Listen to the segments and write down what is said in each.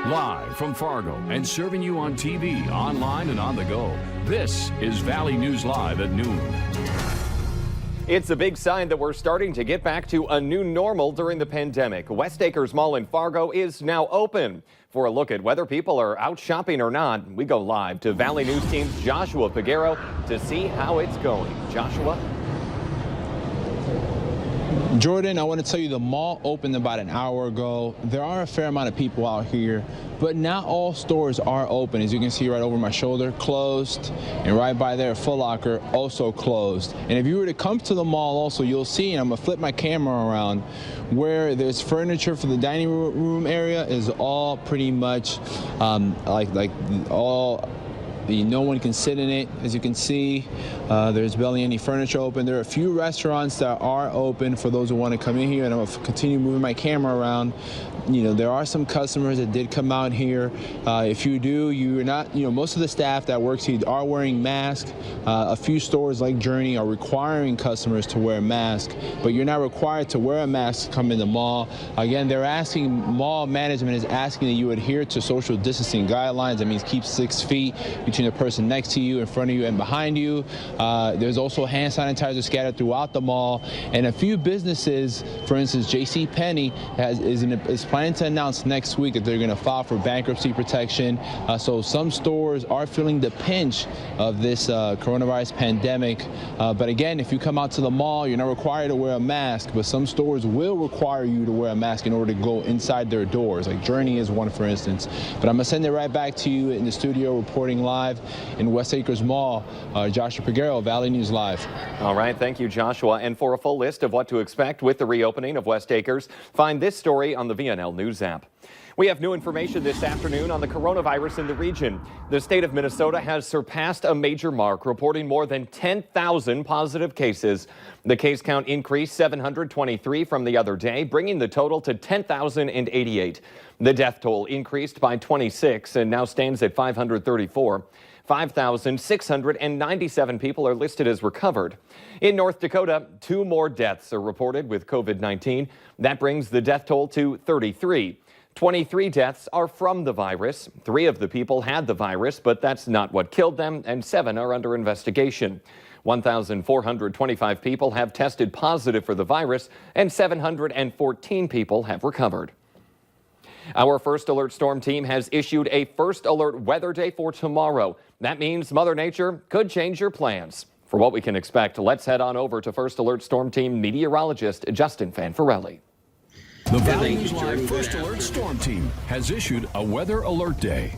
Live from Fargo and serving you on TV, online, and on the go. This is Valley News Live at noon. It's a big sign that we're starting to get back to a new normal during the pandemic. West Acres Mall in Fargo is now open. For a look at whether people are out shopping or not, we go live to Valley News Team's Joshua Piguero to see how it's going. Joshua? Jordan, I want to tell you the mall opened about an hour ago. There are a fair amount of people out here, but not all stores are open. As you can see right over my shoulder, closed, and right by there, Foot Locker also closed. And if you were to come to the mall also, you'll see, and I'm going to flip my camera around, where there's furniture for the dining room area is all pretty much no one can sit in it. As you can see, there's barely any furniture open. There are a few restaurants that are open for those who want to come in here, and I'm going to continue moving my camera around. You know, there are some customers that did come out here. If you do, you're not, most of the staff that works here are wearing masks. A few stores like Journey are requiring customers to wear a mask, but you're not required to wear a mask to come in the mall. Again, mall management is asking that you adhere to social distancing guidelines. That means keep 6 feet between the person next to you, in front of you, and behind you. There's also hand sanitizer scattered throughout the mall, and a few businesses, for instance, JCPenney is planning to announce next week that they're going to file for bankruptcy protection. So some stores are feeling the pinch of this coronavirus pandemic. But again, if you come out to the mall, you're not required to wear a mask, but some stores will require you to wear a mask in order to go inside their doors. Like Journey is one, for instance. But I'm going to send it right back to you in the studio, reporting live in West Acres Mall. Joshua Piguero, Valley News Live. All right, thank you, Joshua. And for a full list of what to expect with the reopening of West Acres, find this story on the VNL News app. We have new information this afternoon on the coronavirus in the region. The state of Minnesota has surpassed a major mark, reporting more than 10,000 positive cases. The case count increased 723 from the other day, bringing the total to 10,088. The death toll increased by 26 and now stands at 534. 5,697 people are listed as recovered. In North Dakota, 2 more deaths are reported with COVID-19. That brings the death toll to 33. 23 deaths are from the virus. 3 of the people had the virus, but that's not what killed them, and 7 are under investigation. 1,425 people have tested positive for the virus, and 714 people have recovered. Our First Alert Storm Team has issued a First Alert Weather Day for tomorrow. That means Mother Nature could change your plans. For what we can expect, let's head on over to First Alert Storm Team meteorologist Justin Fanfarelli. The Valley News Live First Alert Storm Team has issued a Weather Alert Day.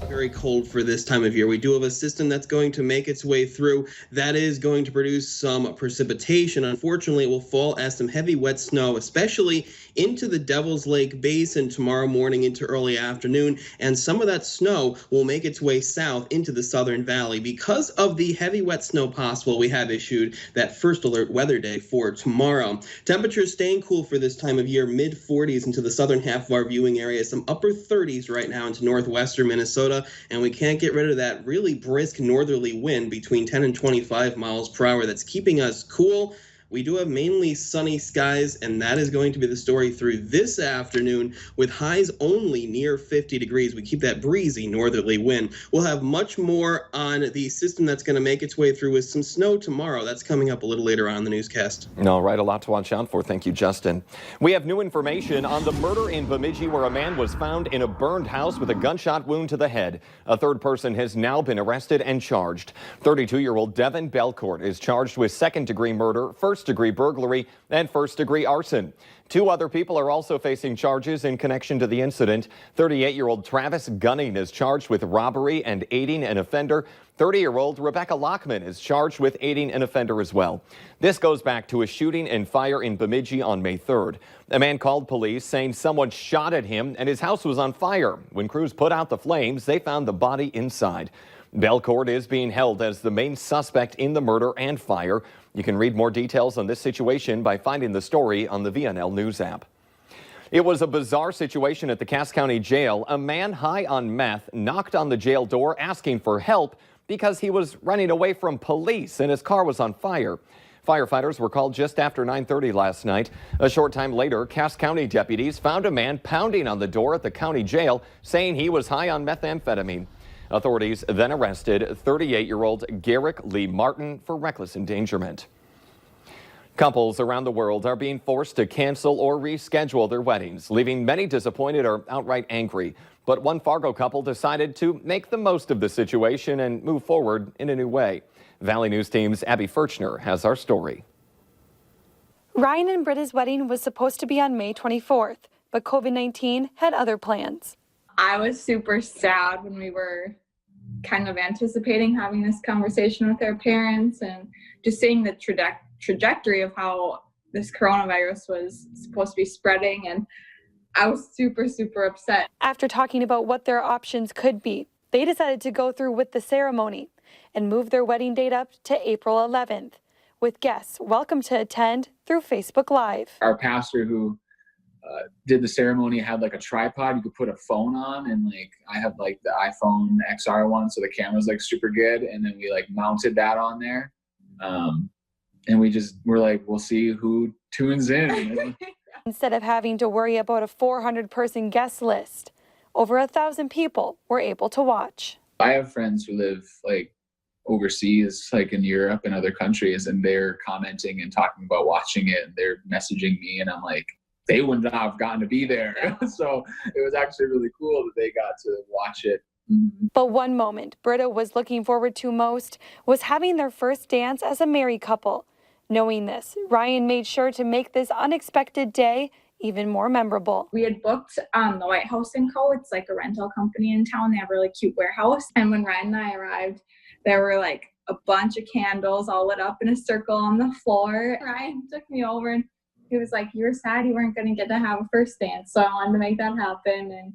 Very cold for this time of year. We do have a system that's going to make its way through. That is going to produce some precipitation. Unfortunately, it will fall as some heavy wet snow, especially into the Devil's Lake Basin tomorrow morning into early afternoon. And some of that snow will make its way south into the Southern Valley. Because of the heavy wet snow possible, we have issued that First Alert Weather Day for tomorrow. Temperatures staying cool for this time of year, mid-40s into the southern half of our viewing area, some upper 30s right now into northwestern Minnesota. And we can't get rid of that really brisk northerly wind between 10 and 25 miles per hour that's keeping us cool. We do have mainly sunny skies, and that is going to be the story through this afternoon with highs only near 50 degrees. We keep that breezy northerly wind. We'll have much more on the system that's going to make its way through with some snow tomorrow. That's coming up a little later on in the newscast. All right, a lot to watch out for. Thank you, Justin. We have new information on the murder in Bemidji where a man was found in a burned house with a gunshot wound to the head. A third person has now been arrested and charged. 32-year-old Devin Belcourt is charged with second-degree murder, first-degree burglary, and first-degree arson. 2 other people are also facing charges in connection to the incident. 38-year-old Travis Gunning is charged with robbery and aiding an offender. 30-year-old Rebecca Lockman is charged with aiding an offender as well. This goes back to a shooting and fire in Bemidji on May 3rd. A man called police saying someone shot at him and his house was on fire. When crews put out the flames, they found the body inside. Belcourt is being held as the main suspect in the murder and fire. You can read more details on this situation by finding the story on the VNL News app. It was a bizarre situation at the Cass County Jail. A man high on meth knocked on the jail door asking for help because he was running away from police and his car was on fire. Firefighters were called just after 9:30 last night. A short time later, Cass County deputies found a man pounding on the door at the county jail, saying he was high on methamphetamine. Authorities then arrested 38-year-old Garrick Lee Martin for reckless endangerment. Couples around the world are being forced to cancel or reschedule their weddings, leaving many disappointed or outright angry. But one Fargo couple decided to make the most of the situation and move forward in a new way. Valley News Team's Abby Furchner has our story. Ryan and Britta's wedding was supposed to be on May 24th, but COVID-19 had other plans. I was super sad when we were kind of anticipating having this conversation with our parents and just seeing the trajectory of how this coronavirus was supposed to be spreading, and I was super upset. After talking about what their options could be, they decided to go through with the ceremony and move their wedding date up to April 11th, with guests welcome to attend through Facebook Live. Our pastor who did the ceremony had like a tripod you could put a phone on, and like I have like the iPhone XR one, so the camera's like super good, and then we like mounted that on there, and we're like, we'll see who tunes in. Instead of having to worry about a 400-person guest list, over 1,000 people were able to watch. I have friends who live like overseas, like in Europe and other countries, and they're commenting and talking about watching it, and they're messaging me, and I'm like, they would not have gotten to be there. So it was actually really cool that they got to watch it. But one moment Britta was looking forward to most was having their first dance as a married couple. Knowing this, Ryan made sure to make this unexpected day even more memorable. We had booked the White House & Co. It's like a rental company in town. They have a really cute warehouse. And when Ryan and I arrived, there were like a bunch of candles all lit up in a circle on the floor. Ryan took me over and he was like, you were sad you weren't going to get to have a first dance. So I wanted to make that happen. And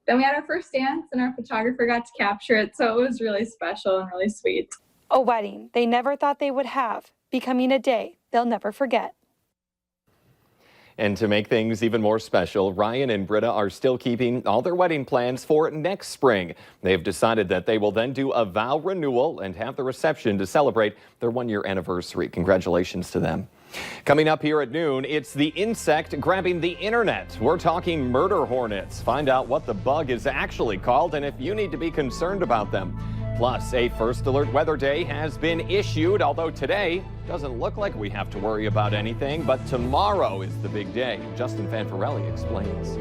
then we had our first dance and our photographer got to capture it. So it was really special and really sweet. A wedding they never thought they would have, becoming a day they'll never forget. And to make things even more special, Ryan and Britta are still keeping all their wedding plans for next spring. They've decided that they will then do a vow renewal and have the reception to celebrate their one-year anniversary. Congratulations to them. Coming up here at noon, it's the insect grabbing the internet. We're talking murder hornets. Find out what the bug is actually called and if you need to be concerned about them. Plus, a first alert weather day has been issued, although today doesn't look like we have to worry about anything. But tomorrow is the big day. Justin Fanfarelli explains.